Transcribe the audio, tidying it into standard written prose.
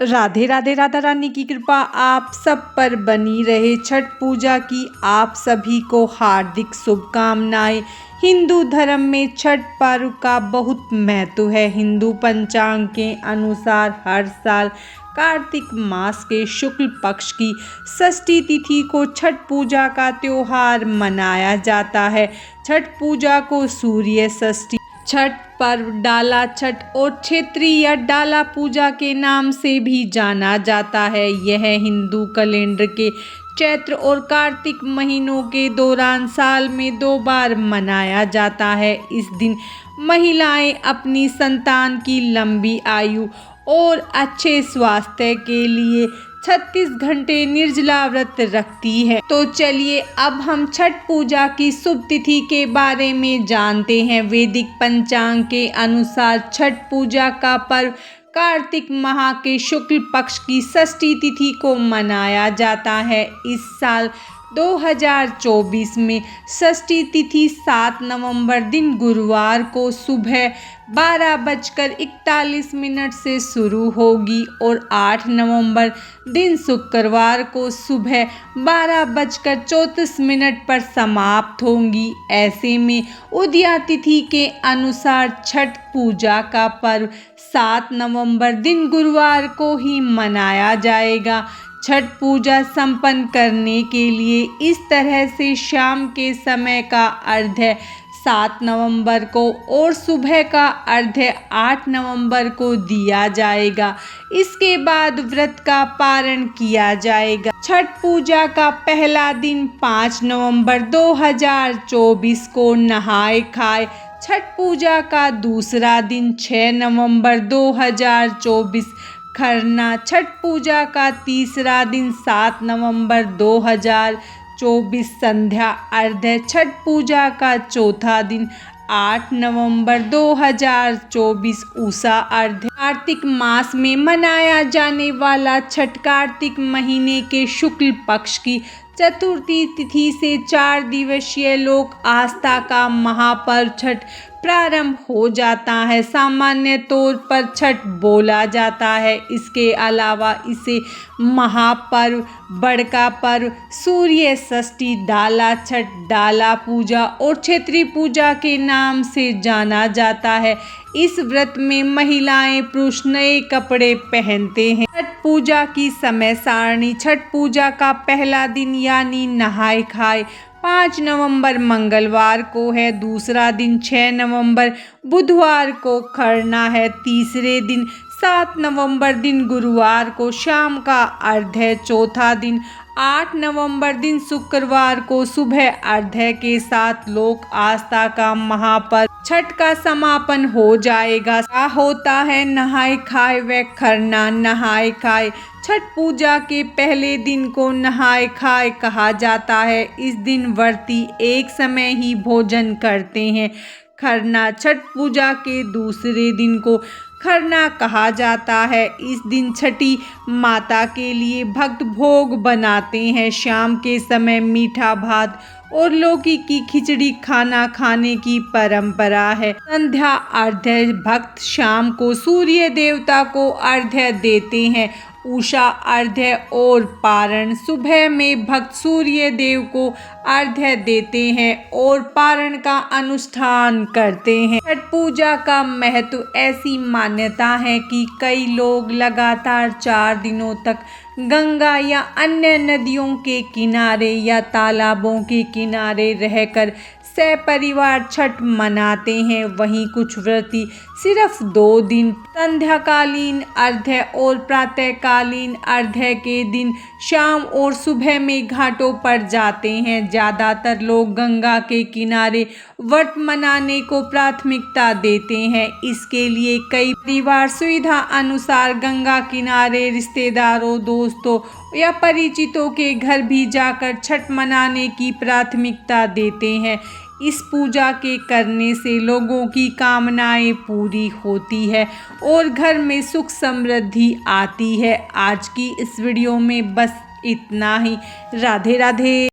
राधे राधे। राधा रानी की कृपा आप सब पर बनी रहे। छठ पूजा की आप सभी को हार्दिक शुभकामनाएं। हिंदू धर्म में छठ पर्व का बहुत महत्व है। हिंदू पंचांग के अनुसार हर साल कार्तिक मास के शुक्ल पक्ष की षष्ठी तिथि को छठ पूजा का त्योहार मनाया जाता है। छठ पूजा को सूर्य षष्ठी, छठ पर्व, डाला छठ और क्षेत्रीय डाला पूजा के नाम से भी जाना जाता है। यह हिंदू कैलेंडर के चैत्र और कार्तिक महीनों के दौरान साल में 2 बार मनाया जाता है। इस दिन महिलाएं अपनी संतान की लंबी आयु और अच्छे स्वास्थ्य के लिए 36 घंटे निर्जला व्रत रखती है। तो चलिए अब हम छठ पूजा की शुभ तिथि के बारे में जानते हैं। वैदिक पंचांग के अनुसार छठ पूजा का पर्व कार्तिक माह के शुक्ल पक्ष की षष्ठी तिथि को मनाया जाता है। इस साल 2024 में षष्ठी तिथि 7 नवंबर दिन गुरुवार को सुबह 12:41 से शुरू होगी और 8 नवंबर दिन शुक्रवार को सुबह 12:34 पर समाप्त होंगी। ऐसे में उदया तिथि के अनुसार छठ पूजा का पर्व 7 नवंबर दिन गुरुवार को ही मनाया जाएगा। छठ पूजा संपन्न करने के लिए इस तरह से शाम के समय का अर्घ्य 7 नवंबर को और सुबह का अर्घ्य 8 नवंबर को दिया जाएगा। इसके बाद व्रत का पारण किया जाएगा। छठ पूजा का पहला दिन 5 नवंबर 2024 को नहाए खाए। छठ पूजा का दूसरा दिन 6 नवंबर 2024 खरना। छठ पूजा का तीसरा दिन 7 नवंबर 2024 संध्या अर्घ्य। छठ पूजा का चौथा दिन 8 नवंबर 2024 उषा अर्घ्य। कार्तिक मास में मनाया जाने वाला छठ कार्तिक महीने के शुक्ल पक्ष की चतुर्थी तिथि से 4 दिवसीय लोक आस्था का महापर्व छठ प्रारंभ हो जाता है। सामान्य तौर पर छठ बोला जाता है। इसके अलावा इसे महापर्व, बड़का पर्व, सूर्य षष्ठी, डाला छठ, डाला पूजा और क्षेत्रीय पूजा के नाम से जाना जाता है। इस व्रत में महिलाएं पुरुष नए कपड़े पहनते हैं। छठ पूजा की समय सारणी। छठ पूजा का पहला दिन यानी नहाए खाए 5 नवंबर मंगलवार को है। दूसरा दिन 6 नवंबर बुधवार को खरना है। तीसरे दिन 7 नवंबर दिन गुरुवार को शाम का अर्घ्य। चौथा दिन 8 नवंबर दिन शुक्रवार को सुबह अर्घ्य के साथ लोक आस्था का महापर्व छठ का समापन हो जाएगा। क्या होता है नहाए खाए व खरना। नहाए खाए छठ पूजा के पहले दिन को नहाए खाए कहा जाता है। इस दिन व्रती एक समय ही भोजन करते हैं। खरना छठ पूजा के दूसरे दिन को खरना कहा जाता है। इस दिन छठी माता के लिए भक्त भोग बनाते हैं। शाम के समय मीठा भात और लौकी की खिचड़ी खाना खाने की परंपरा है। संध्या अर्घ्य। भक्त शाम को सूर्य देवता को अर्घ्य देते हैं। उषा अर्घ्य और पारण। सुबह में भक्त सूर्य देव को अर्घ्य देते हैं और पारण का अनुष्ठान करते हैं। छठ पूजा का महत्व। ऐसी मान्यता है कि कई लोग लगातार 4 दिनों तक गंगा या अन्य नदियों के किनारे या तालाबों के किनारे रहकर सपरिवार छठ मनाते हैं। वहीं कुछ व्रती सिर्फ 2 दिन संध्याकालीन अर्घ्य और प्रातःकालीन अर्घ्य के दिन शाम और सुबह में घाटों पर जाते हैं। ज़्यादातर लोग गंगा के किनारे व्रत मनाने को प्राथमिकता देते हैं। इसके लिए कई परिवार सुविधा अनुसार गंगा किनारे रिश्तेदारों, दोस्तों या परिचितों के घर भी जाकर छठ मनाने की प्राथमिकता देते हैं। इस पूजा के करने से लोगों की कामनाएं पूरी होती है और घर में सुख समृद्धि आती है। आज की इस वीडियो में बस इतना ही। राधे राधे।